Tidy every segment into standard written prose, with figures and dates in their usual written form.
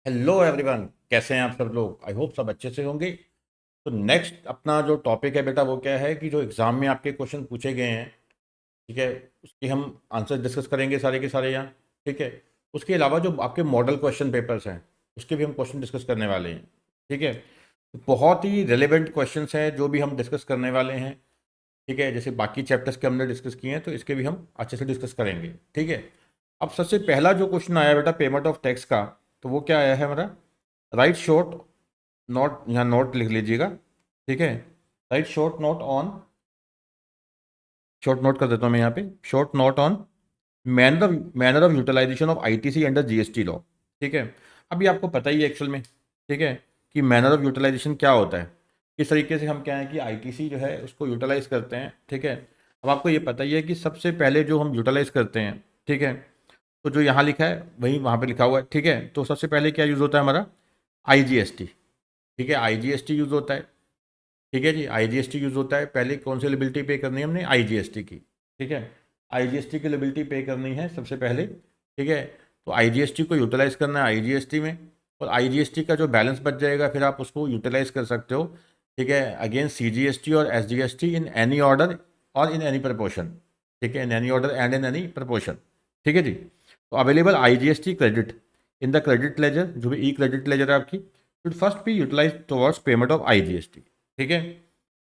Hello everyone, कैसे हैं आप सब लोग। आई होप सब अच्छे से होंगे। तो नेक्स्ट अपना जो टॉपिक है बेटा वो क्या है कि जो एग्ज़ाम में आपके क्वेश्चन पूछे गए हैं, ठीक है, उसके हम आंसर डिस्कस करेंगे सारे के सारे यहाँ। ठीक है। उसके अलावा जो आपके मॉडल क्वेश्चन पेपर्स हैं उसके भी हम क्वेश्चन डिस्कस करने वाले हैं। ठीक है। तो बहुत ही रिलेवेंट क्वेश्चंस हैं जो भी हम डिस्कस करने वाले हैं। ठीक है, जैसे बाकी चैप्टर्स के हमने डिस्कस किए हैं तो इसके भी हम अच्छे से डिस्कस करेंगे। ठीक है। अब सबसे पहला जो क्वेश्चन आया बेटा पेमेंट ऑफ टैक्स का, तो वो क्या आया है हमारा। राइट शॉर्ट नोट, यहाँ नोट लिख लीजिएगा। ठीक है। Write short note on, short note कर देता हूँ मैं यहाँ पे, short note on manner of utilisation of ITC under GST law. ठीक है। अभी आपको पता ही है एक्चुअल में, ठीक है, कि मैनर ऑफ यूटिलाइजेशन क्या होता है, किस तरीके से हम क्या है कि आईटीसी जो है उसको यूटिलाइज करते हैं। ठीक है। अब आपको ये पता ही है कि सबसे पहले जो हम यूटिलाइज करते हैं, ठीक है, तो जो यहाँ लिखा है वही वहाँ पे लिखा हुआ है। ठीक है। तो सबसे पहले क्या यूज़ होता है हमारा, आईजीएसटी। ठीक है, आईजीएसटी यूज़ होता है। ठीक है जी, आईजीएसटी यूज़ होता है। पहले कौन सी लिबिलिटी पे करनी है हमने, आईजीएसटी की। ठीक है। आईजीएसटी की लिबिलिटी पे करनी है सबसे पहले। ठीक है। तो आईजीएसटी को यूटिलाइज करना है आईजीएसटी में, और आईजीएसटी का जो बैलेंस बच जाएगा फिर आप उसको यूटिलाइज कर सकते हो। ठीक है, अगेंस्ट सीजीएसटी और एसजीएसटी इन एनी ऑर्डर और इन एनी प्रपोर्शन। ठीक है, in any order and in any proportion. ठीक है जी। तो available IGST credit in the credit ledger, जो भी ई क्रेडिट लेजर है आपकी, should first be utilise towards payment of IGST. ठीक है।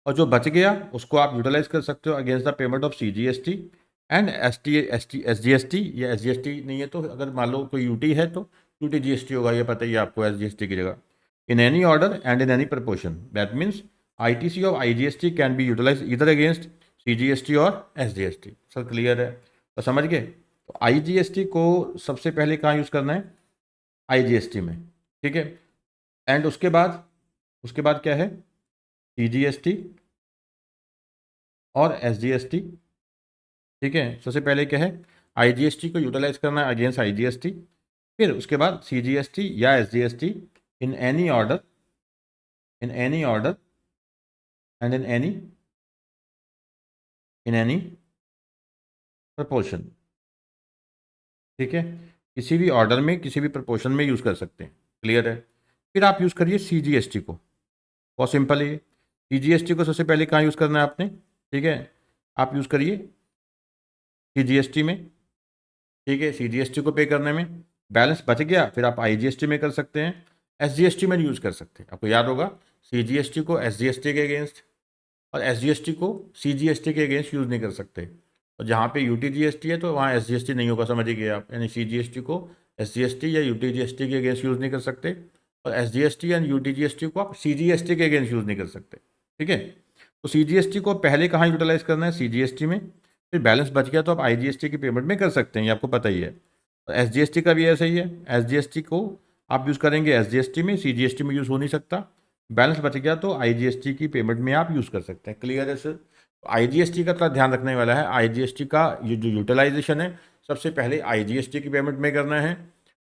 और जो बच गया उसको आप यूटिलाइज कर सकते हो against the payment of CGST and SGST, या एसजीएसटी नहीं है तो अगर मान लो कोई यूटी है तो यूटी जीएसटी होगा, ये पता ही है आपको, एसजीएसटी की जगह। In any order and in any proportion, that means ITC of IGST can be utilise इधर अगेंस्ट सीजीएसटी और एसजीएसटी। सर क्लियर है, तो समझ गए। तो आईजीएसटी को सबसे पहले कहाँ यूज़ करना है, आईजीएसटी में। ठीक है। एंड उसके बाद क्या है, सीजीएसटी और एसजीएसटी। ठीक है। सबसे पहले क्या है, आईजीएसटी को यूटिलाइज करना है अगेंस्ट आईजीएसटी, फिर उसके बाद सीजीएसटी या SGST in any order, in any order and in any proportion. ठीक है। किसी भी ऑर्डर में किसी भी प्रपोर्शन में यूज़ कर सकते हैं। क्लियर है। फिर आप यूज़ करिए सीजीएसटी को, बहुत सिंपल है ये। सीजीएसटी को सबसे पहले कहाँ यूज़ करना है आपने, ठीक है, आप यूज़ करिए सीजीएसटी में। ठीक है, सीजीएसटी को पे करने में बैलेंस बच गया फिर आप आईजीएसटी में कर सकते हैं, एसजीएसटी में यूज़ कर सकते हैं। आपको याद होगा सीजीएसटी को एसजीएसटी के अगेंस्ट और एसजीएसटी को सीजीएसटी के अगेंस्ट यूज़ नहीं कर सकते। और जहाँ पे यूटीजीएसटी है तो वहाँ एसजीएसटी नहीं होगा, समझ गए आप। यानी सीजीएसटी को एसजीएसटी या यूटीजीएसटी के अगेंस्ट यूज़ नहीं कर सकते, और एसजीएसटी एंड यूटीजीएसटी को आप सीजीएसटी के अगेंस्ट यूज़ नहीं कर सकते। ठीक है। तो सीजीएसटी को पहले कहाँ यूटिलाइज करना है, सीजीएसटी में। फिर बैलेंस बच गया तो आप आईजीएसटी की पेमेंट में कर सकते हैं, ये आपको पता ही है। और एसजीएसटी का भी ऐसा ही है, एसजीएसटी को आप यूज़ करेंगे एसजीएसटी में, सीजीएसटी में यूज़ हो नहीं सकता। बैलेंस बच गया तो आईजीएसटी की पेमेंट में आप यूज़ कर सकते हैं। क्लियर है सर। आईजीएसटी का थोड़ा ध्यान रखने वाला है, आईजीएसटी का ये जो यूटिलाइजेशन है सबसे पहले आईजीएसटी की पेमेंट में करना है,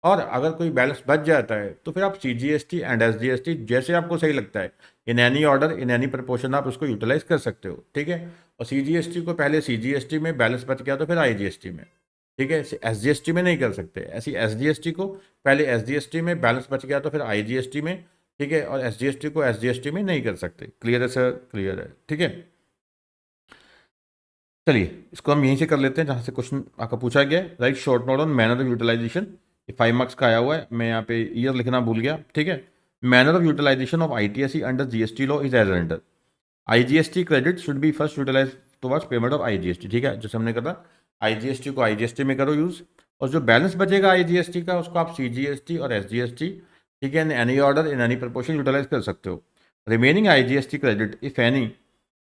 और अगर कोई बैलेंस बच जाता है तो फिर आप सीजीएसटी एंड एसजीएसटी जैसे आपको सही लगता है, in any order in any proportion आप उसको यूटिलाइज कर सकते हो। ठीक है। और सीजीएसटी को पहले सीजीएसटी में, बैलेंस बच गया तो फिर आईजीएसटी में। ठीक है, एसजीएसटी में नहीं कर सकते। ऐसी एसजीएसटी को पहले एसजीएसटी में, बैलेंस बच गया तो फिर आईजीएसटी में। ठीक है। और एसजीएसटी को एसजीएसटी में नहीं कर सकते। क्लियर है सर, क्लियर है। ठीक है। चलिए इसको हम यहीं से कर लेते हैं जहाँ से क्वेश्चन आपका पूछा गया है। Write short note on manner of utilisation, ये 5 मार्क्स का आया हुआ है, मैं यहाँ पे ईयर लिखना भूल गया। ठीक है। Manner of utilisation of ITC under GST law is as under, IGST credit should be first utilise towards payment of IGST. ठीक है, जैसे हमने कहा आईजीएसटी को आईजीएसटी में करो यूज़, और जो बैलेंस बचेगा आईजीएसटी का उसको आप सीजीएसटी और एसजीएसटी, ठीक है, in any order in any proportion utilise कर सकते हो। Remaining IGST credit if any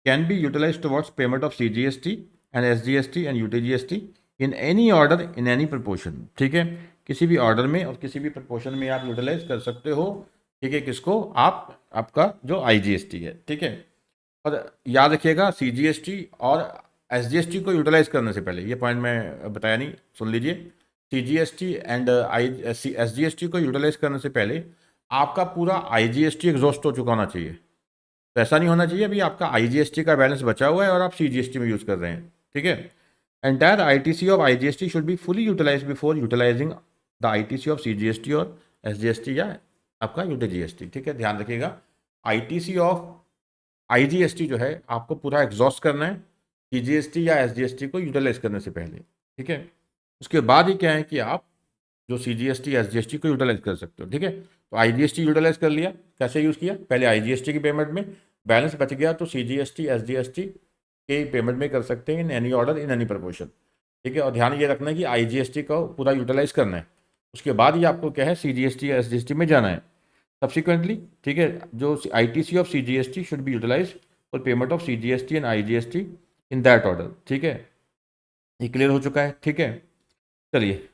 can be utilized towards payment of CGST and SGST and UTGST in any order in any proportion। ठीक है, किसी भी ऑर्डर में और किसी भी प्रपोर्शन में आप यूटिलाइज कर सकते हो। ठीक है, किसको, आप, आपका जो आईजीएसटी है। ठीक है। और याद रखिएगा सीजीएसटी और एसजीएसटी को यूटिलाइज करने से पहले, ये पॉइंट मैं बताया नहीं, सुन लीजिए। सीजीएसटी एंड एसजीएसटी को यूटिलाइज करने से पहले आपका पूरा आईजीएसटी एग्जॉस्ट हो चुका होना चाहिए। तो ऐसा नहीं होना चाहिए अभी आपका आईजीएसटी का बैलेंस बचा हुआ है और आप सीजीएसटी में यूज़ कर रहे हैं। ठीक है। Entire ITC of IGST should be fully utilise before utilising the ITC of CGST और SGST या आपका UTGST, ठीक है, ध्यान रखिएगा। ITC ऑफ IGST जो है आपको पूरा एग्जॉस्ट करना है CGST या SGST को यूटिलाइज करने से पहले, ठीक है। उसके बाद ही क्या है कि आप जो CGST SGST को यूटिलाइज कर सकते हो, ठीक है। तो IGST यूटिलाइज कर लिया, कैसे यूज़ किया, पहले IGST की पेमेंट में, बैलेंस बच गया तो CGST SGST के पेमेंट में कर सकते हैं इन any order in any proportion, ठीक है। और ध्यान ये रखना है कि IGST को पूरा यूटिलाइज करना है, उसके बाद ही आपको क्या है CGST या SGST में जाना है सब्सिक्वेंटली, ठीक है। जो ITC of CGST should be utilise for payment of CGST and IGST in that order, ठीक है। ये क्लियर हो चुका है, ठीक है। चलिए,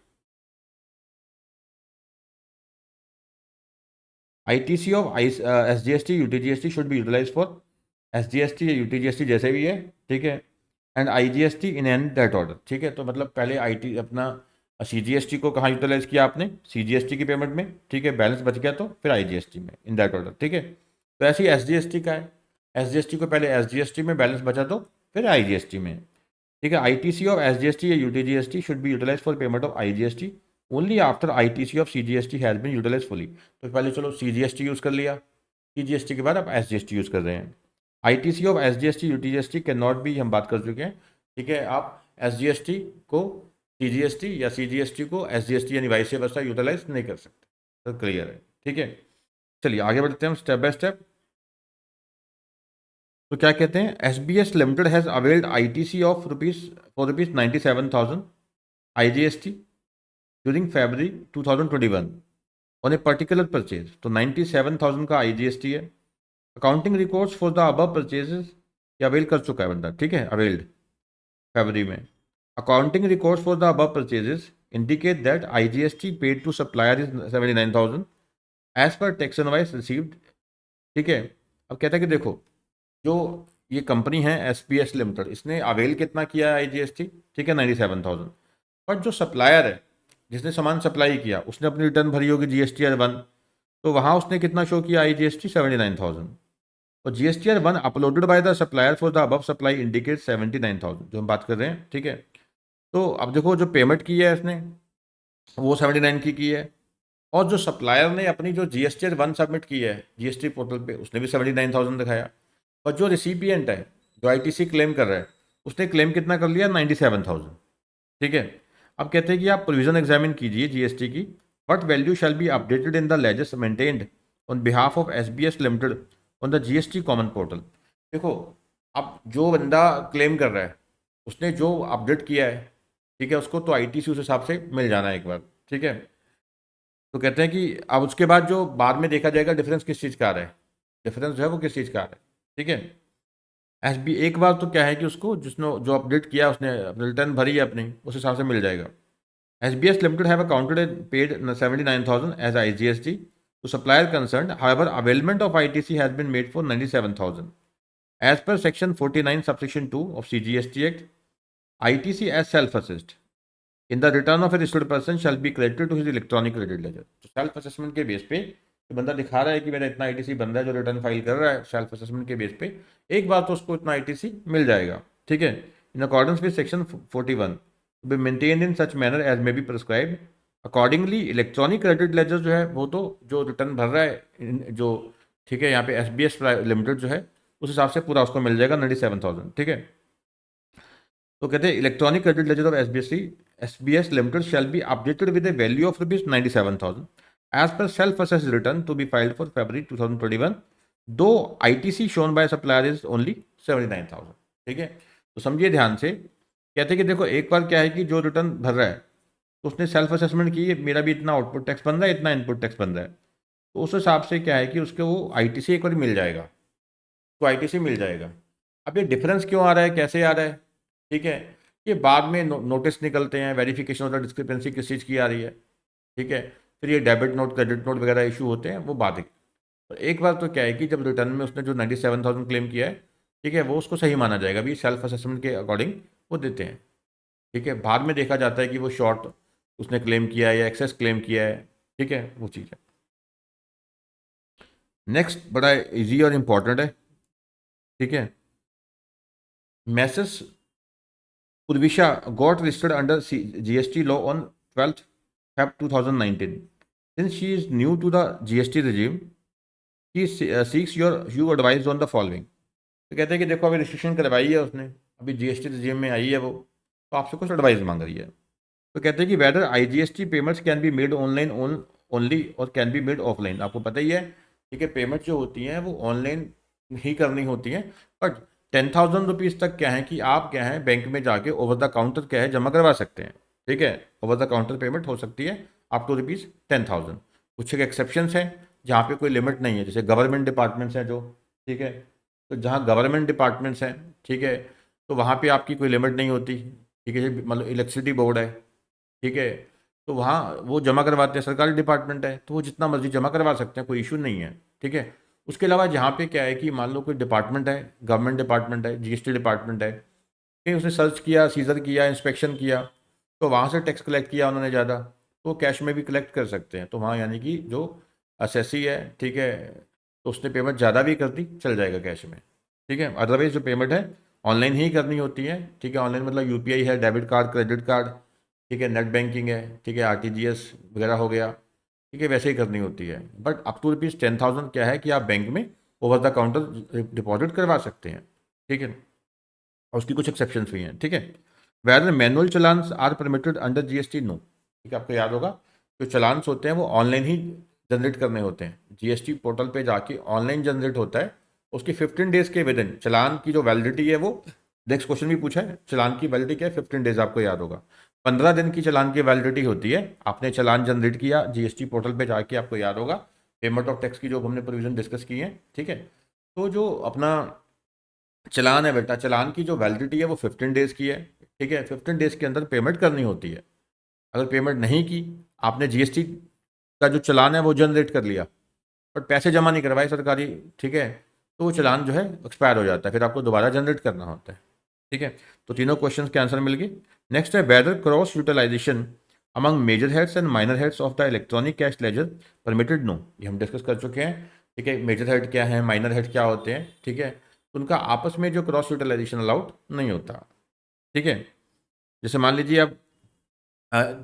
ITC of SGST UTGST should be utilise for SGST या UTGST जैसे भी है, ठीक है, and IGST in and that order, ठीक है। तो मतलब पहले अपना CGST को कहाँ यूटिलाइज किया आपने, CGST की पेमेंट में, ठीक है, बैलेंस बच गया तो फिर IGST में इन दैट ऑर्डर, ठीक है। तो ऐसे ही SGST का है, SGST को पहले SGST में बैलेंस बचा तो फिर IGST में, ठीक है। ITC ऑफ SGST या UTGST should be utilise for payment of IGST only after ITC of CGST has been utilise fully. तो पहले चलो CGST यूज़ कर लिया, CGST के बाद आप SGST यूज़ कर रहे हैं। ITC of SGST UTGST can not be, हम बात कर चुके हैं, ठीक है। आप SGST को CGST या CGST को SGST यानी वाइस वर्सा यूटिलाइज नहीं कर सकते, तो क्लियर है, ठीक है। चलिए आगे बढ़ते हैं स्टेप बाय स्टेप। तो क्या कहते हैं, SBS limited has availed ITC of rupees 97,000 IGST during February 2021 on a particular purchase. तो 97,000 का IGST है। Accounting records for the above purchases, ये अवेल कर चुका है बंदा, ठीक है, अवेल्ड फरवरी में। Accounting records for the above purchases indicate that IGST paid to supplier is 79,000 as per tax invoice received, ठीक है। अब कहता है कि देखो, जो ये कंपनी है SBS लिमिटेड, इसने अवेल कितना किया है IGST, ठीक है, 97,000। बट जो सप्लायर है जिसने सामान सप्लाई किया उसने अपनी रिटर्न भरी होगी GSTR 1, तो वहाँ उसने कितना शो किया IGST 79,000, और GSTR 1 uploaded by the supplier for the above supply indicate 79,000 जो हम बात कर रहे हैं, ठीक है। तो अब देखो, जो पेमेंट की है इसने वो 79 की है, और जो सप्लायर ने अपनी जो GSTR 1 सबमिट की है GST पोर्टल पे उसने भी 79,000 दिखाया, और जो रिसिपिएंट है जो ITC क्लेम कर रहा है उसने क्लेम कितना कर लिया, 97,000, ठीक है। अब कहते हैं कि आप प्रोविजन एग्जामिन कीजिए GST की, what value shall be updated in the ledgers maintained on behalf of SBS limited on the GST common portal. देखो, अब जो बंदा क्लेम कर रहा है उसने जो अपडेट किया है, ठीक है, उसको तो ITC उस हिसाब से मिल जाना है एक बार, ठीक है। तो कहते हैं कि अब उसके बाद जो बाद में देखा जाएगा डिफरेंस किस चीज़ का आ रहा है, डिफरेंस जो है वो किस चीज़ का आ रहा है, ठीक है। SB एक बार तो क्या है कि उसको जिसने जो अपडेट किया उसने रिटर्न भरी है अपनी, उस हिसाब से मिल जाएगा। SBS Limited have accounted and paid 79,000 as IGST to supplier concerned. However, availment of ITC has been made for 97,000. As per Section 49, Subsection 2 of CGST Act, ITC as self-assessed in the return of a registered person shall be credited to his electronic credit ledger. तो self assessment के base पे तो बंदा दिखा रहा है कि मेरा इतना ITC बन रहा है, जो रिटर्न फाइल कर रहा है सेल्फ असेसमेंट के बेस पे, एक बार तो उसको इतना ITC मिल जाएगा, ठीक है। In accordance with section 41 B maintained in such manner as may be prescribe accordingly. Electronic credit ledger जो है वो तो जो रिटर्न भर रहा है जो, ठीक है, यहाँ पे SBS लिमिटेड जो है उस हिसाब से पूरा उसको मिल जाएगा 97,000, ठीक है। तो कहते हैं electronic credit ledger of SBS limited shall be updated with a value of ₹97,000 as per self assess return to be filed for February 2021, though ITC shown by supplier is only 79,000, ठीक है। तो समझिए ध्यान से, कहते हैं कि देखो, एक बार क्या है कि जो रिटर्न भर रहा है तो उसने सेल्फ असेसमेंट की, मेरा भी इतना आउटपुट टैक्स बन रहा है, इतना इनपुट टैक्स बन रहा है, तो उस हिसाब से क्या है कि उसके वो ITC एक बार मिल जाएगा, तो ITC मिल जाएगा। अब ये डिफरेंस क्यों आ रहा है, कैसे आ रहा है, ठीक है, ये बाद में नोटिस निकलते हैं, वेरिफिकेशन ऑफ द डिस्क्रिपेंसी किस चीज़ की आ रही है, ठीक है, फिर ये डेबिट नोट क्रेडिट नोट वगैरह इशू होते हैं, वो बात है। तो एक बार तो क्या है कि जब रिटर्न में उसने जो 97,000 क्लेम किया है, ठीक है, वो उसको सही माना जाएगा, अभी सेल्फ असेसमेंट के अकॉर्डिंग वो देते हैं, ठीक है। बाद में देखा जाता है कि वो शॉर्ट उसने क्लेम किया है या एक्सेस क्लेम किया है, ठीक है, वो चीज़ है। नेक्स्ट बड़ा इजी और इम्पॉर्टेंट है, ठीक है। मैसेस Purvisha got registered under GST law on 12th Feb 2019, since she is new to the GST regime, he seeks you advice on the following. तो कहते हैं कि देखो अभी रजिस्ट्रेशन करवाई है उसने, अभी GST regime में आई है वो, तो आपसे कुछ एडवाइस मांग रही है। तो कहते हैं कि whether IGST payments can be made online only और कैन बी मेड ऑफलाइन। आपको पता ही है, ठीक है, पेमेंट जो होती हैं वो ऑनलाइन ही करनी होती हैं, बट 10,000 रुपीज़ तक क्या है कि आप क्या है बैंक में जाके ओवर द काउंटर क्या है जमा करवा सकते हैं। ठीक है, ओवर द काउंटर पेमेंट हो सकती है अप टू ₹10,000। कुछ एक एक्सेप्शंस हैं जहाँ पे कोई लिमिट नहीं है, जैसे गवर्नमेंट डिपार्टमेंट्स हैं जो, ठीक है, तो जहाँ गवर्नमेंट डिपार्टमेंट्स हैं, ठीक है, तो वहाँ पे आपकी कोई लिमिट नहीं होती। ठीक है, मतलब इलेक्ट्रिसिटी बोर्ड है, ठीक है, तो वहाँ वो जमा करवाते हैं, सरकारी डिपार्टमेंट है तो वो जितना मर्जी जमा करवा सकते हैं, कोई इशू नहीं है। ठीक है, उसके अलावा जहाँ पे क्या है कि मान लो कोई डिपार्टमेंट है, गवर्नमेंट डिपार्टमेंट है, GST डिपार्टमेंट है, कहीं उसने सर्च किया, सीजर किया, इंस्पेक्शन किया, तो वहाँ से टैक्स कलेक्ट किया उन्होंने ज़्यादा, तो कैश में भी कलेक्ट कर सकते हैं। तो वहाँ यानी कि जो असेसी है, ठीक है, तो उसने पेमेंट ज़्यादा भी कर दी, चल जाएगा कैश में। ठीक है, अदरवाइज जो पेमेंट है ऑनलाइन ही करनी होती है। ठीक है, ऑनलाइन मतलब UPI है, डेबिट कार्ड, क्रेडिट कार्ड, ठीक है, नेट बैंकिंग है, ठीक है, RTGS वगैरह हो गया, ठीक है, वैसे ही करनी होती है। बट अप टू ₹10,000 क्या है कि आप बैंक में ओवर द काउंटर डिपॉजिट करवा सकते हैं। ठीक है, और उसकी कुछ एक्सेप्शंस भी हैं। ठीक है, whether manual challans are permitted under GST, no. ठीक है, आपको याद होगा जो चलान्स होते हैं वो ऑनलाइन ही जनरेट करने होते हैं, GST पोर्टल पे जाके ऑनलाइन जनरेट होता है। उसकी 15 डेज़ के विद इन चलान की जो वैलिडिटी है वो, नेक्स्ट क्वेश्चन भी पूछा है, चलान की वैलिडिटी क्या है, 15 डेज, आपको याद होगा। 15 दिन की चलान की वैलिडिटी होती है। आपने चलान जनरेट किया GST पोर्टल पे जाके, आपको याद होगा पेमेंट ऑफ टैक्स की जो हमने प्रोविजन डिस्कस की है। ठीक है, तो जो अपना चलान है बेटा, चलान की जो वैलिडिटी है वो 15 डेज़ की है। ठीक है, 15 डेज़ के अंदर पेमेंट करनी होती है। अगर पेमेंट नहीं की, आपने GST का जो चलान है वो जनरेट कर लिया बट पैसे जमा नहीं करवाए सरकारी, ठीक है, तो वो चलान जो है एक्सपायर हो जाता है, फिर आपको दोबारा जनरेट करना होता है। ठीक है, तो तीनों क्वेश्चन के आंसर मिल गए। नेक्स्ट है whether cross utilisation among major heads and minor heads of the electronic cash ledger permitted, no. ये हम डिस्कस कर चुके हैं। ठीक है, मेजर हेड क्या है, माइनर हेड क्या होते हैं, ठीक है, तो उनका आपस में जो क्रॉस यूटिलाइजेशन अलाउड नहीं होता। ठीक है, जैसे मान लीजिए अब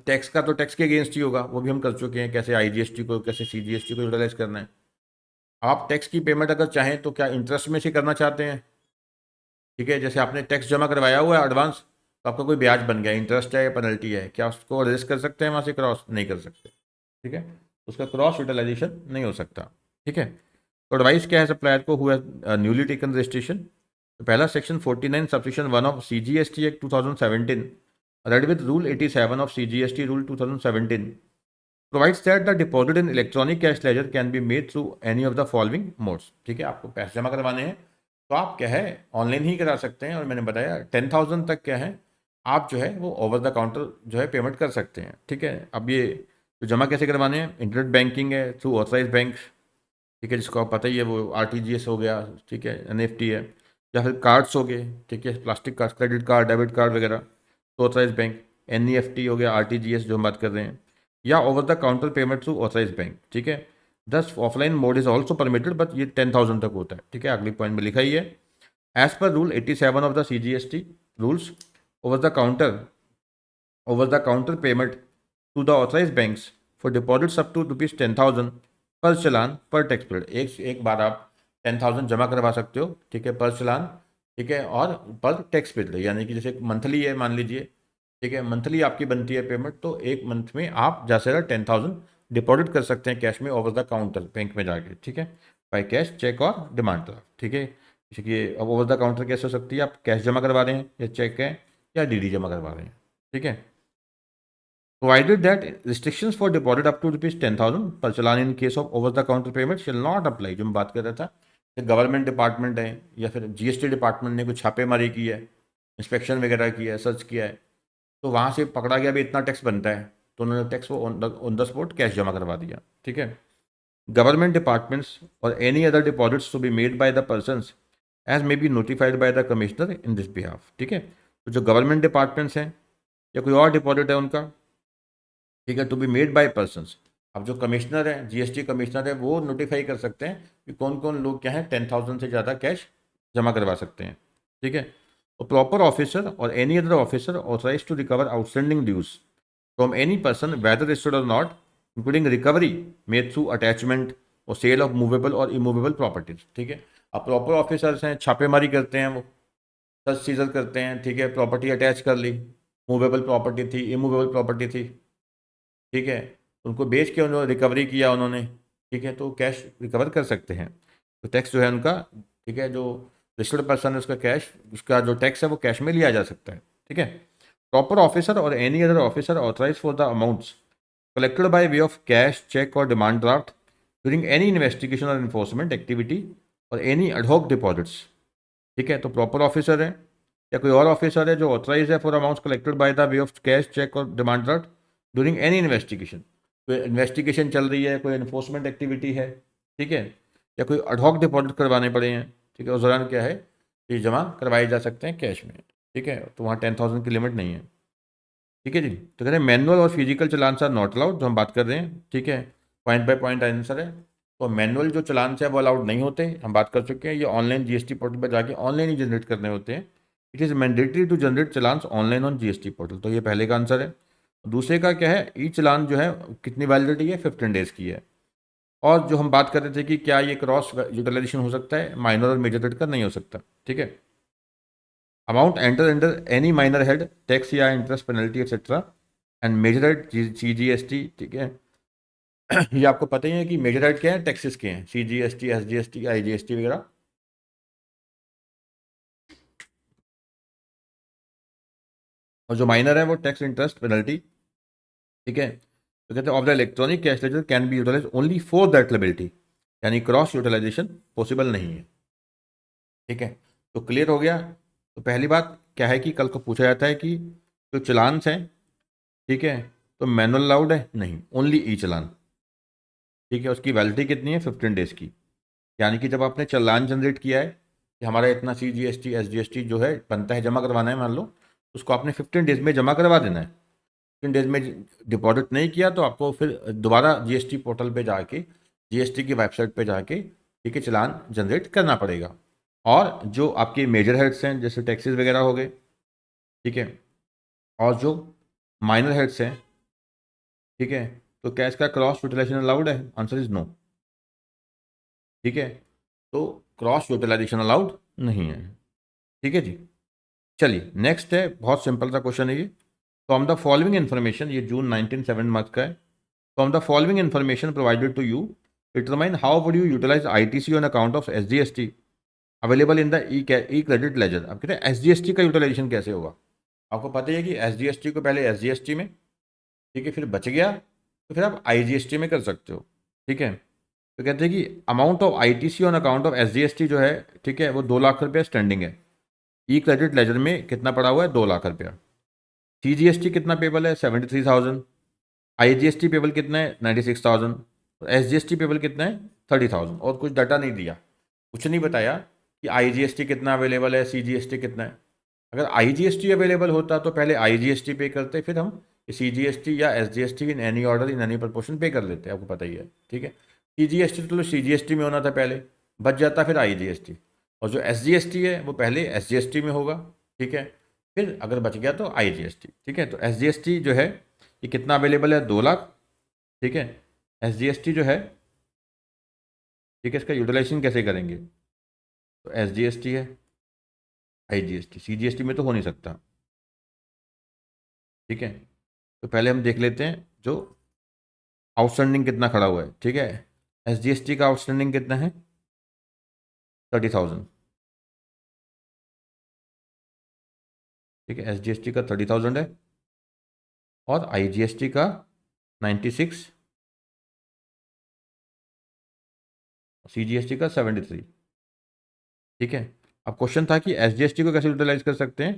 टैक्स का तो टैक्स के अगेंस्ट ही होगा, वो भी हम कर चुके हैं, कैसे IGST को, कैसे CGST को यूटिलाइज करना है। आप टैक्स की पेमेंट अगर चाहें तो क्या इंटरेस्ट में से करना चाहते हैं, ठीक है, जैसे आपने टैक्स जमा करवाया हुआ है एडवांस, तो आपका कोई ब्याज बन गया, इंटरेस्ट है या पेनल्टी है, क्या उसको रेजिस्ट कर सकते हैं वहाँ से, क्रॉस नहीं कर सकते। ठीक है, उसका क्रॉस यूटिलाइजेशन नहीं हो सकता। ठीक है, तो एडवाइस क्या है सप्लायर को हुआ न्यूली टेकन रजिस्ट्रेशन। तो पहला section 49 subsection 1 of CGST act 2017 read with rule 87 of CGST rule 2017 provides that the deposit in electronic cash ledger can be made through any of the following modes। ठीक है, आपको पैसे जमा करवाने हैं तो आप क्या है ऑनलाइन ही करा सकते हैं, और मैंने बताया 10,000 तक क्या है आप जो है वो ओवर द काउंटर जो है पेमेंट कर सकते हैं। ठीक है, अब ये तो जमा कैसे करवाने हैं, इंटरनेट बैंकिंग है, थ्रू ऑथराइज बैंक, ठीक है, जिसको आप पता ही है वो RTGS हो गया, ठीक है, NEFT है, या फिर कार्ड्स हो गए, ठीक है, plastic card, credit card, debit card वगैरह, तो ऑथराइज बैंक, NEFT हो गया, RTGS जो हम बात कर रहे हैं, या over the counter payment through authorise bank. ठीक है, this offline mode is also permitted but ये 10,000 तक होता है। ठीक है, अगली पॉइंट में लिखा ही है, as per rule 87 of the CGST rules over the counter payment to the authorise banks for deposits up to ₹10,000 पर चलान पर टैक्स पीरियड। एक बार आप 10,000 जमा करवा सकते हो, ठीक है, पर चलान, ठीक है, और पर टैक्स पीरियड, यानी कि जैसे मंथली है मान लीजिए, ठीक है, मंथली आपकी बनती है पेमेंट, तो एक मंथ में आप जैसे 10,000 डिपॉजिट कर सकते हैं कैश में ओवर द काउंटर बैंक में जाके। ठीक है, by cash, cheque or demand draft. ठीक है, जैसे कि अब ओवर द काउंटर कैसे हो सकती है, आप कैश जमा करवा रहे हैं या चेक है या DD जमा करवा रहे हैं। ठीक है, provided that restrictions for deposit up to ₹10,000 per challan in case of over the counter payment shall not apply। जो मैं बात कर रहा था, गवर्नमेंट डिपार्टमेंट है या फिर GST डिपार्टमेंट ने कुछ छापेमारी की है, इंस्पेक्शन वगैरह किया है, सर्च किया है, तो वहाँ से पकड़ा गया भी इतना टैक्स बनता है, तो उन्होंने टैक्स को ऑन द स्पॉट कैश जमा करवा दिया। ठीक है, गवर्नमेंट डिपार्टमेंट्स और any other deposits to be made by the persons as may be notified by the commissioner in this behalf. ठीक है, तो जो गवर्नमेंट डिपार्टमेंट्स हैं या कोई और डिपॉजिट है उनका, ठीक है, to be made by persons, अब जो कमिश्नर है, GST कमिश्नर है, वो नोटिफाई कर सकते हैं कि कौन कौन लोग क्या है 10,000 से ज़्यादा कैश जमा करवा सकते हैं। ठीक है, तो प्रॉपर ऑफिसर और any other officer authorise to recover outstanding dues from any person whether registered or not including recovery made through attachment or sale of movable or immovable properties. ठीक है, अब प्रॉपर ऑफिसर्स हैं, छापेमारी करते हैं, वो search seizure करते हैं। ठीक है, प्रॉपर्टी अटैच कर ली, मूवेबल प्रॉपर्टी थी, इमूवेबल प्रॉपर्टी थी। ठीक है, उनको बेच के उन्होंने रिकवरी किया उन्होंने। ठीक है, तो कैश रिकवर कर सकते हैं। तो टैक्स जो है उनका, ठीक है, जो रजिस्टर्ड पर्सन है उसका कैश, उसका जो टैक्स है वो कैश में लिया जा सकता है। ठीक है, प्रॉपर ऑफिसर और any other officer authorise for the amounts collected by way of cash, check or demand draft during any investigation or enforcement activity or any ad hoc deposits। ठीक है, तो प्रॉपर ऑफिसर है या कोई और officer है जो ऑथराइज है for amounts collected by the way of cash, cheque or demand draft during any investigation. कोई इन्वेस्टिगेशन चल रही है, कोई इन्फोर्समेंट एक्टिविटी है, ठीक है, या कोई अडहॉक डिपॉजिट करवाने पड़े हैं, ठीक है, उस दौरान क्या है, ये जमा करवाए जा सकते हैं कैश में। ठीक है, तो वहाँ 10,000 की लिमिट नहीं है। ठीक है जी, तो कह रहे हैं मैनुअल और physical challan are not allowed, जो हम बात कर रहे हैं। ठीक है, पॉइंट बाय पॉइंट आंसर है। तो मैनुअल जो चलान है वो अलाउड नहीं होते, हम बात कर चुके हैं। ये ऑनलाइन जीएसटी पोर्टल पर जाके ऑनलाइन ही जनरेट करने होते हैं। It is mandatory to generate challan online on GST portal. तो ये पहले का आंसर है। दूसरे का क्या है, ई चलान जो है कितनी वैलिडिटी है, 15 डेज़ की है। और जो हम बात कर रहे थे कि क्या ये क्रॉस यूटिलाइजेशन हो सकता है, माइनर और मेजर हेड का नहीं हो सकता। ठीक है, amount enter under any minor head tax या interest penalty etcetera and major head CGST। ठीक है, ये आपको पता ही है कि मेजर हेड क्या है, टैक्सेस के हैं, CGST, SGST, IGST वगैरह। और जो माइनर है वो टैक्स, इंटरेस्ट, पेनल्टी। ठीक है, तो कहते हैं of the electronic cash ledger can be utilise only for that liability, यानी क्रॉस यूटिलाइजेशन पॉसिबल नहीं है। ठीक है, तो क्लियर हो गया। तो पहली बात क्या है कि कल को पूछा जाता है कि जो चलान्स हैं, ठीक है, तो मैनुअल अलाउड है नहीं, ओनली ई चलान। ठीक है, उसकी वैलिडिटी कितनी है, 15 डेज़ की। यानी कि जब आपने चालान जनरेट किया है कि हमारा इतना CGST, SGST जो है बनता है, जमा करवाना है, मान लो उसको आपने 15 डेज़ में जमा करवा देना है। 15 डेज़ में डिपॉजिट नहीं किया तो आपको फिर दोबारा GST पोर्टल पे जाके, GST की वेबसाइट पे जाके, ठीक है, चालान जनरेट करना पड़ेगा। और जो आपके मेजर हेड्स हैं जैसे टैक्सेस वगैरह हो गए, ठीक है, और जो माइनर हेड्स हैं, ठीक है, तो क्या इसका क्रॉस यूटिलाइजेशन अलाउड है, आंसर इज नो। ठीक है, तो क्रॉस यूटिलाइजेशन अलाउड नहीं है। ठीक है जी, चलिए नेक्स्ट है, बहुत सिंपल सा क्वेश्चन है ये। फ्रॉम द फॉलोइंग इन्फॉर्मेशन, ये जून 1907 मार्क्स का है। From the following information provided to you, determine how would you utilise ITC on account of SGST available in the e credit ledger. अब कहते हैं SGST का यूटिलाइजेशन कैसे होगा। आपको पता ही है कि SGST को पहले SGST में, ठीक है, फिर बच गया तो फिर आप IGST में कर सकते हो। ठीक है, तो कहते हैं कि amount of ITC on account of SGST जो है, ठीक है, वो 2 लाख रुपये स्टैंडिंग है। ई क्रेडिट लेजर में कितना पड़ा हुआ है, 2 लाख रुपया। CGST कितना पेबल है, 73,000। IGST पेबल कितना है, 96,000। और SGST पेबल कितना है, 30,000। और कुछ डाटा नहीं दिया, कुछ नहीं बताया कि IGST कितना अवेलेबल है, CGST कितना है। अगर IGST अवेलेबल होता तो पहले IGST पे करते, फिर हम CGST या SGST in any order in any proportion पे कर लेते, आपको पता ही है। ठीक है, CGST तो CGST में होना था पहले, बच जाता फिर IGST। और जो SGST है वो पहले SGST में होगा। ठीक है, फिर अगर बच गया तो IGST। ठीक है, तो SGST जो है ये कितना अवेलेबल है, 2 लाख। ठीक है, SGST जो है, ठीक है, इसका यूटिलाइजेशन कैसे करेंगे, तो SGST है, IGST, CGST में तो हो नहीं सकता। ठीक है, तो पहले हम देख लेते हैं जो आउटस्टैंडिंग कितना खड़ा हुआ है। ठीक है, SGST का आउटस्टैंडिंग कितना है, 30,000। ठीक है, SGST का 30,000 है और IGST का 96, CGST का 73। ठीक है, अब क्वेश्चन था कि SGST को कैसे यूटिलाइज कर सकते हैं।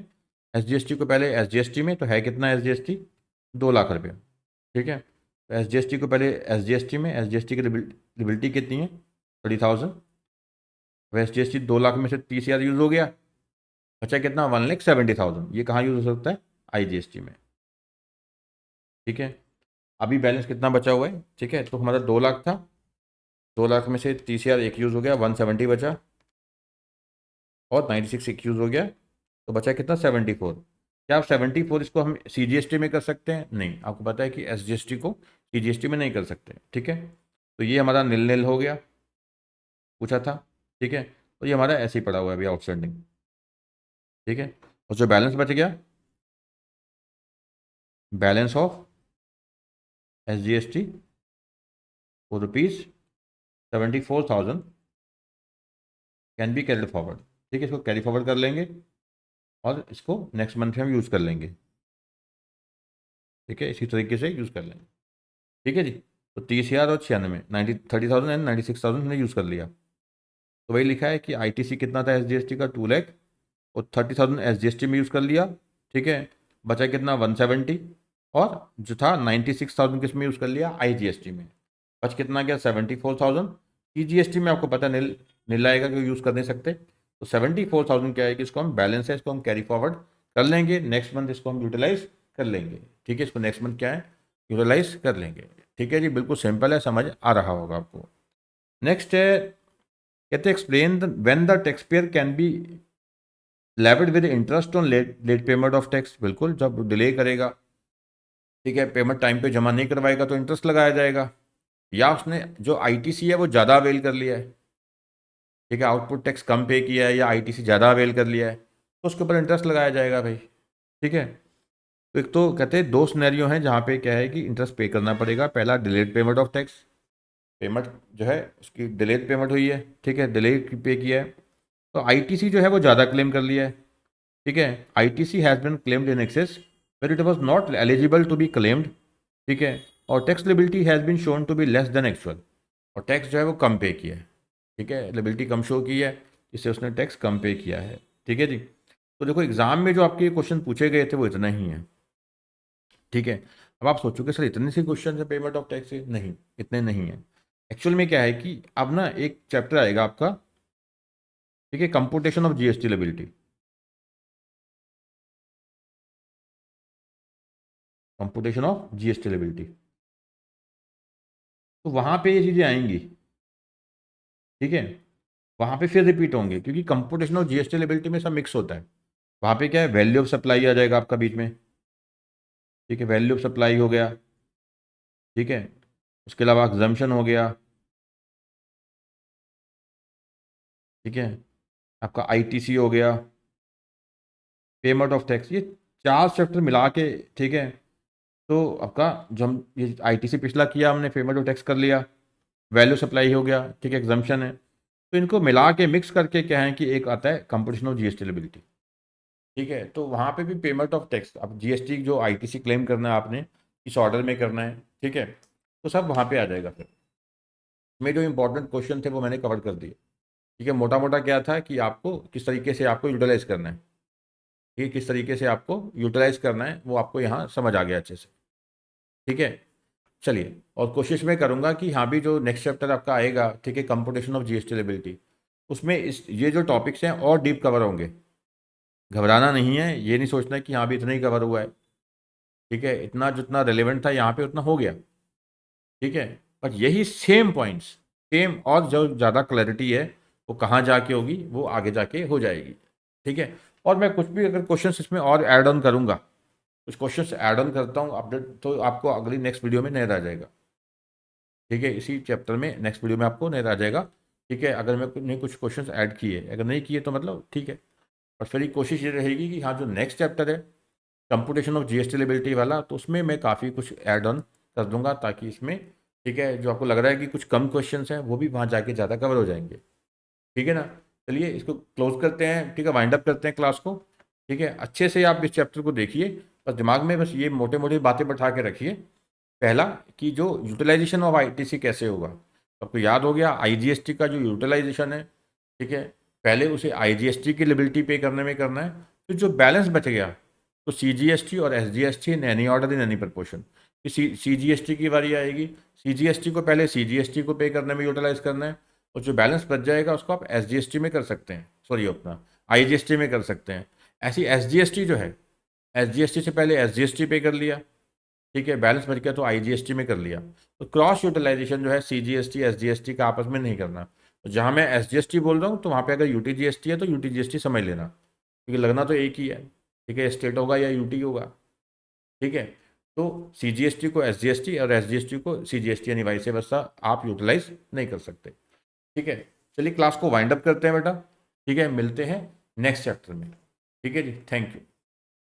SGST को पहले SGST में, तो है कितना SGST, 2 लाख रुपये। ठीक है, तो SGST को पहले SGST में, SGST की लिबिलिटी कितनी है, 30,000। अब SGST 2 लाख में से 30,000 यूज़ हो गया, बचा कितना, 1,70,000। ये कहाँ यूज़ हो सकता है, IGST में। ठीक है, अभी बैलेंस कितना बचा हुआ है। ठीक है, तो हमारा 2 लाख था, 2 लाख में से 30,000 एक यूज़ हो गया, 170 बचा, और 96 एक यूज़ हो गया, तो बचा कितना, 74। क्या आप 74 इसको हम CGST में कर सकते हैं, नहीं, आपको पता है कि SGST को CGST में नहीं कर सकते। ठीक है, तो ये हमारा नील नील हो गया, पूछा था। ठीक है, तो ये हमारा ऐसे ही पड़ा हुआ है अभी आउटस्टैंडिंग। ठीक है, और जो बैलेंस बच गया, बैलेंस ऑफ SGST वो ₹74,000 कैन बी कैरिड फॉरवर्ड। ठीक है, इसको कैरी फॉरवर्ड कर लेंगे और इसको नेक्स्ट मंथ में हम यूज़ कर लेंगे। ठीक है, इसी तरीके से यूज़ कर लेंगे। ठीक है जी, तो 30,000 और 96, 30,000 एंड 96,000 हमने यूज़ कर लिया। तो वही लिखा है कि ITC कितना था SGST का, 2 लाख, और 30,000 SGST में यूज़ कर लिया। ठीक है, बचा कितना, 170, और जो था 96,000 किस में यूज़ कर लिया, IGST में। बच कितना गया, 74,000। CGST में आपको पता नील नील आएगा कि यूज़ कर नहीं सकते, तो 74,000 क्या है कि इसको हम बैलेंस है, इसको हम कैरी फॉरवर्ड कर लेंगे, नेक्स्ट मंथ इसको हम यूटिलाइज कर लेंगे। ठीक है, इसको नेक्स्ट मंथ क्या है, यूटिलाइज कर लेंगे। ठीक है जी, बिल्कुल सिंपल है, समझ आ रहा होगा आपको। नेक्स्ट है, कहते explain when the tax payer can be levied with interest on late payment of tax. बिल्कुल, जब डिले करेगा, ठीक है, पेमेंट टाइम पे जमा नहीं करवाएगा तो इंटरेस्ट लगाया जाएगा, या उसने जो ITC है वो ज़्यादा अवेल कर लिया है, ठीक है, आउटपुट टैक्स कम पे किया है या ITC ज़्यादा अवेल कर लिया है, तो उसके ऊपर इंटरेस्ट लगाया जाएगा भाई। ठीक है, तो एक तो कहते हैं 2 सिनेरियो हैं जहाँ पे क्या है कि इंटरेस्ट पे करना पड़ेगा। पहला, delayed payment of tax, payment जो है उसकी डिलेड पेमेंट हुई है, ठीक है, डिले पे किया है, तो ITC जो है वो ज़्यादा क्लेम कर लिया है। ठीक है, ITC has been claimed in excess where it was not eligible to be claimed. ठीक है, और tax liability has been shown to be less than actual, और टैक्स जो है वो कम पे किया है। ठीक है, लिबिलिटी कम शो की है, इससे उसने टैक्स कम पे किया है। ठीक है जी, तो देखो एग्जाम में जो आपके क्वेश्चन पूछे गए थे वो इतना ही है। ठीक है, अब आप सोचोगे सर इतने से क्वेश्चन है पेमेंट ऑफ टैक्स से, नहीं, इतने नहीं है। एक्चुअल में क्या है कि अब ना एक चैप्टर आएगा आपका, ठीक है, computation of GST liability, computation of GST liability, तो वहाँ पे ये चीज़ें आएंगी। ठीक है, वहाँ पे फिर रिपीट होंगे, क्योंकि कंपुटेशन ऑफ GST लिबिलिटी में सब मिक्स होता है। वहाँ पे क्या है, वैल्यू ऑफ सप्लाई आ जाएगा आपका बीच में। ठीक है, वैल्यू ऑफ सप्लाई हो गया। ठीक है, उसके अलावा एग्जम्पशन हो गया। ठीक है, आपका ITC हो गया, पेमेंट ऑफ टैक्स, ये 4 चैप्टर मिला के, ठीक है, तो आपका जो हम ये ITC पिछला किया हमने, पेमेंट ऑफ टैक्स कर लिया, वैल्यू सप्लाई हो गया, ठीक है, एग्जम्पशन है, तो इनको मिला के मिक्स करके क्या है कि एक आता है कंपटीशन ऑफ GST लिबिलिटी। ठीक है, तो वहाँ पे भी पेमेंट ऑफ टैक्स, अब GST जो ITC क्लेम करना है आपने, इस ऑर्डर में करना है। ठीक है, तो सब वहाँ पे आ जाएगा। फिर में जो इंपॉर्टेंट क्वेश्चन थे वो मैंने कवर कर दिए। ठीक है, मोटा मोटा क्या था कि आपको किस तरीके से आपको यूटिलाइज करना है, ठीक है, किस तरीके से आपको यूटिलाइज करना है वो आपको यहाँ समझ आ गया अच्छे से। ठीक है, चलिए, और कोशिश मैं करूँगा कि यहाँ भी जो नेक्स्ट चैप्टर आपका आएगा, ठीक है, कंपुटेशन ऑफ GST लिबिलिटी, उसमें इस ये जो टॉपिक्स हैं और डीप कवर होंगे। घबराना नहीं है, ये नहीं सोचना कि यहाँ भी इतना ही कवर हुआ है। ठीक है, इतना जितना रेलेवेंट था यहाँ पे उतना हो गया। ठीक है, पर यही सेम पॉइंट्स, सेम और जो ज़्यादा क्लैरिटी है वो कहाँ जाके होगी, वो आगे जाके हो जाएगी। ठीक है, और मैं कुछ भी अगर क्वेश्चंस इसमें और ऐड ऑन करूँगा, कुछ क्वेश्चंस ऐड ऑन करता हूँ अपडेट, तो आपको अगली नेक्स्ट वीडियो में नजर आ जाएगा। ठीक है, इसी चैप्टर में नेक्स्ट वीडियो में आपको नजर आ जाएगा। ठीक है, अगर मैंने कुछ क्वेश्चंस ऐड किए, अगर नहीं किए तो मतलब ठीक है, और फिर कोशिश ये रहेगी कि हाँ जो नेक्स्ट चैप्टर है कंपुटेशन ऑफ GST लिबिलिटी वाला, तो उसमें मैं काफ़ी कुछ ऐड ऑन कर दूंगा, ताकि इसमें, ठीक है, जो आपको लग रहा है कि कुछ कम क्वेश्चंस हैं वो भी वहाँ जाके ज़्यादा कवर हो जाएंगे। ठीक है ना, चलिए इसको क्लोज करते हैं। ठीक है, वाइंड अप करते हैं क्लास को। ठीक है, अच्छे से आप इस चैप्टर को देखिए, बस दिमाग में बस ये मोटे मोटे बातें बैठा के रखिए। पहला, कि जो यूटिलाइजेशन ऑफ ITC कैसे होगा, आपको याद हो गया IGST का जो यूटिलाइजेशन है। ठीक है, पहले उसे IGST की लिबिलिटी पे करने में करना है, फिर जो बैलेंस बच गया तो CGST और SGST in any order in any proportion. CGST की बारी आएगी, CGST को पहले CGST को पे करने में यूटिलाइज करना है, और जो बैलेंस बच जाएगा उसको आप SGST में कर सकते हैं, सॉरी अपना IGST में कर सकते हैं। ऐसी SGST जो है, SGST से पहले SGST पे कर लिया, ठीक है, बैलेंस बच गया तो IGST में कर लिया। तो क्रॉस यूटिलाइजेशन जो है CGST SGST का आपस में नहीं करना। तो जहाँ मैं SGST बोल रहा हूँ तो वहाँ पे अगर UTGST है तो UTGST समझ लेना, क्योंकि लगना तो एक ही है। ठीक है, स्टेट होगा या UT होगा। ठीक है, तो CGST को SGST और SGST को CGST यानी वाइस वर्सा आप यूटिलाइज नहीं कर सकते। ठीक है, चलिए क्लास को वाइंड अप करते हैं बेटा। ठीक है, मिलते हैं नेक्स्ट चैप्टर में। ठीक है जी, थैंक यू।